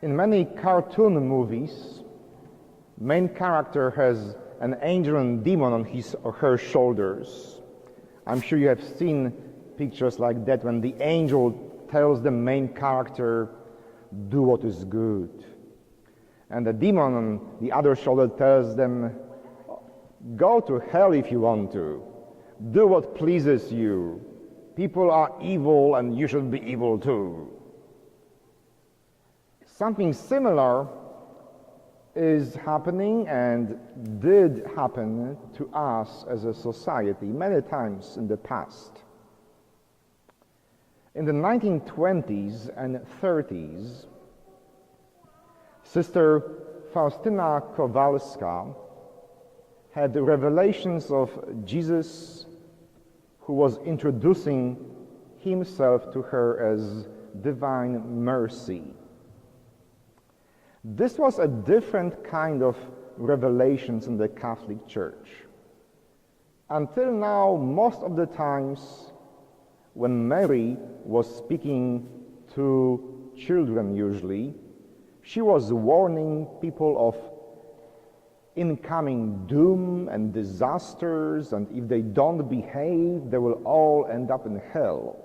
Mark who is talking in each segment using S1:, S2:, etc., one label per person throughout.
S1: In many cartoon movies, main character has an angel and demon on his or her shoulders. I'm sure you have seen pictures like that when the angel tells the main character, do what is good. And the demon on the other shoulder tells them, go to hell if you want to. Do what pleases you. People are evil and you should be evil too. Something similar is happening and did happen to us as a society many times in the past. In the 1920s and 30s, Sister Faustina Kowalska had revelations of Jesus who was introducing himself to her as divine mercy. This was a different kind of revelations in the Catholic Church. Until now, most of the times when Mary was speaking to children usually, she was warning people of incoming doom and disasters, and if they don't behave, they will all end up in hell.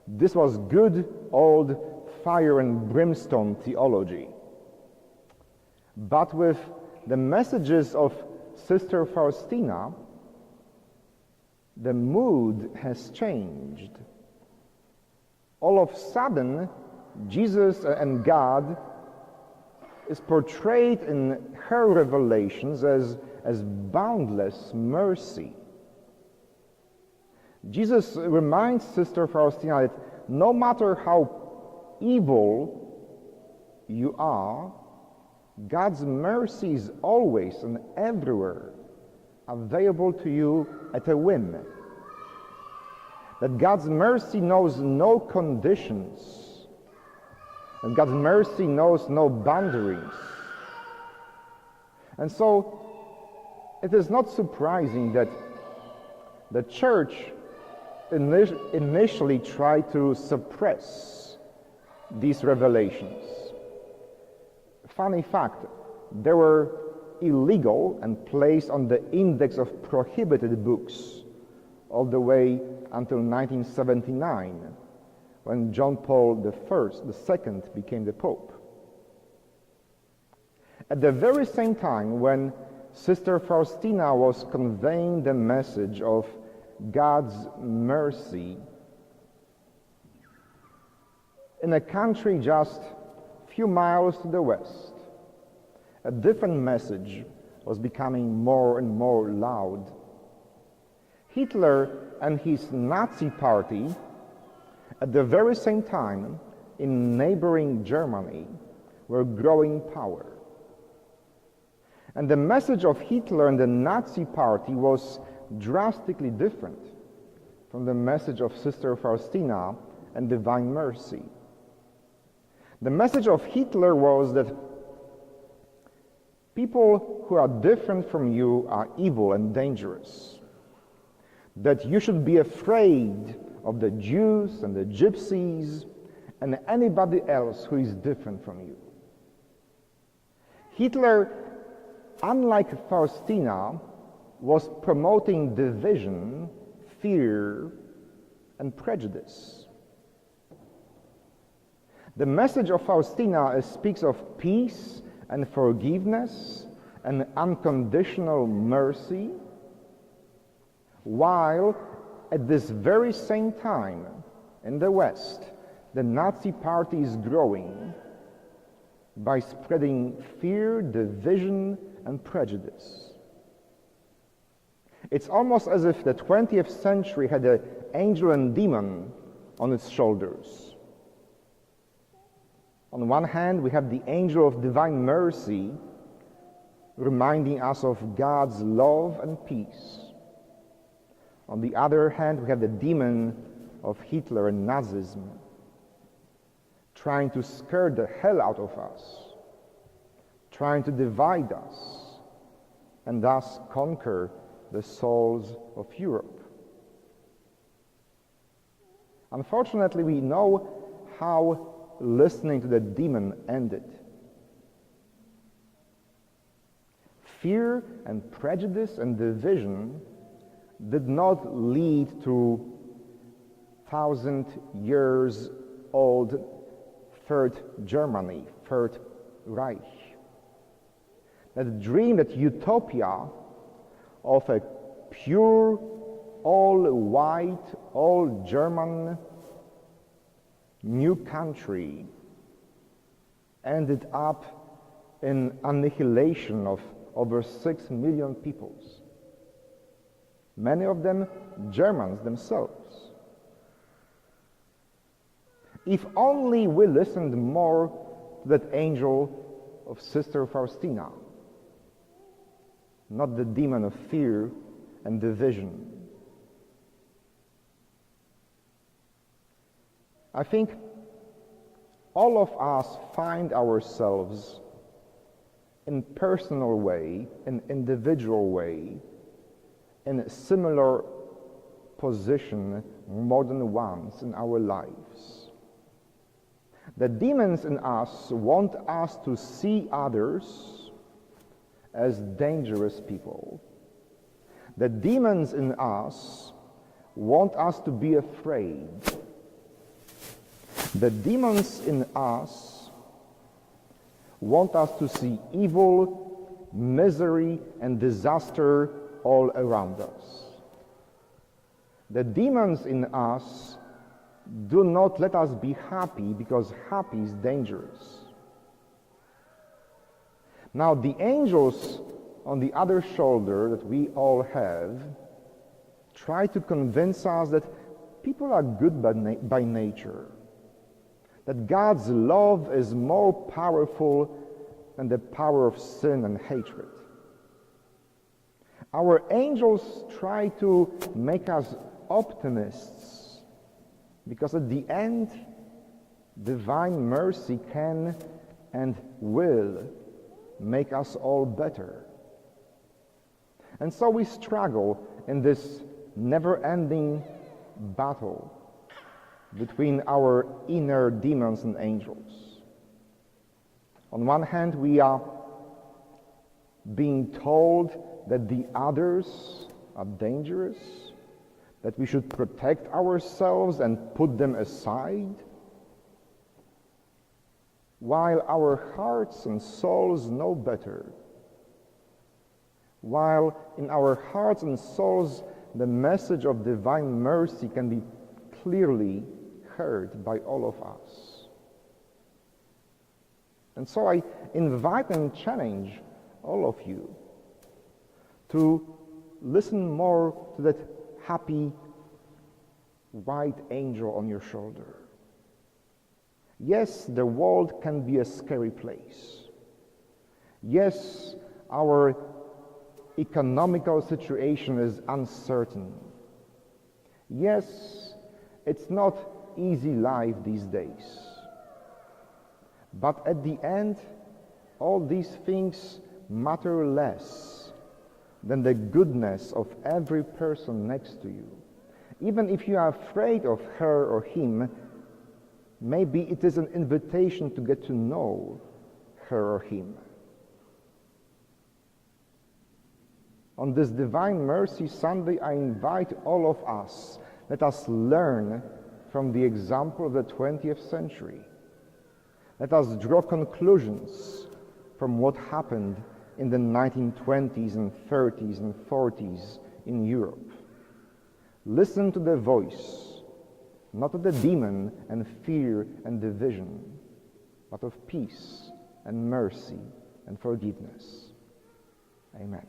S1: This was good old fire and brimstone theology. But with the messages of Sister Faustina, the mood has changed. All of a sudden, Jesus and God is portrayed in her revelations as boundless mercy. Jesus reminds Sister Faustina that no matter how evil you are, God's mercy is always and everywhere available to you at a whim. That God's mercy knows no conditions, and God's mercy knows no boundaries. And so it is not surprising that the church initially tried to suppress these revelations. Funny fact, they were illegal and placed on the index of prohibited books all the way until 1979, when John Paul II became the Pope. At the very same time when Sister Faustina was conveying the message of God's mercy, in a country just a few miles to the west, a different message was becoming more and more loud. Hitler and his Nazi party, at the very same time in neighboring Germany, were growing power. And the message of Hitler and the Nazi party was drastically different from the message of Sister Faustina and divine mercy. The message of Hitler was that people who are different from you are evil and dangerous, that you should be afraid of the Jews and the Gypsies and anybody else who is different from you. Hitler, unlike Faustina, was promoting division, fear, and prejudice. The message of Faustina speaks of peace and forgiveness and unconditional mercy, while at this very same time in the West, the Nazi party is growing by spreading fear, division, and prejudice. It's almost as if the 20th century had an angel and demon on its shoulders. On one hand, we have the angel of divine mercy reminding us of God's love and peace. On the other hand, we have the demon of Hitler and Nazism trying to scare the hell out of us, trying to divide us, and thus conquer the souls of Europe. Unfortunately, we know how listening to the demon ended. Fear and prejudice and division did not lead to 1,000 years old Third Germany, Third Reich. That dream, that utopia of a pure, all-white, all-German new country ended up in annihilation of over 6 million peoples. Many of them Germans themselves. If only we listened more to that angel of Sister Faustina, not the demon of fear and division. I think all of us find ourselves in personal way, in individual way, in a similar position more than once in our lives. The demons in us want us to see others as dangerous people. The demons in us want us to be afraid. The demons in us want us to see evil, misery, and disaster all around us. The demons in us do not let us be happy because happy is dangerous. Now, the angels on the other shoulder that we all have try to convince us that people are good by nature, that God's love is more powerful than the power of sin and hatred. Our angels try to make us optimists because at the end, divine mercy can and will make us all better. And so we struggle in this never-ending battle between our inner demons and angels. On one hand, we are being told that the others are dangerous, that we should protect ourselves and put them aside, while our hearts and souls know better, while in our hearts and souls the message of divine mercy can be clearly heard by all of us. And so I invite and challenge all of you to listen more to that happy white angel on your shoulder. Yes, the world can be a scary place. Yes, our economical situation is uncertain. Yes, it's not easy life these days. But at the end, all these things matter less than the goodness of every person next to you. Even if you are afraid of her or him, maybe it is an invitation to get to know her or him. On this Divine Mercy Sunday, I invite all of us, let us learn from the example of the 20th century. Let us draw conclusions from what happened in the 1920s and 30s and 40s in Europe. Listen to the voice, not of the demon and fear and division, but of peace and mercy and forgiveness. Amen.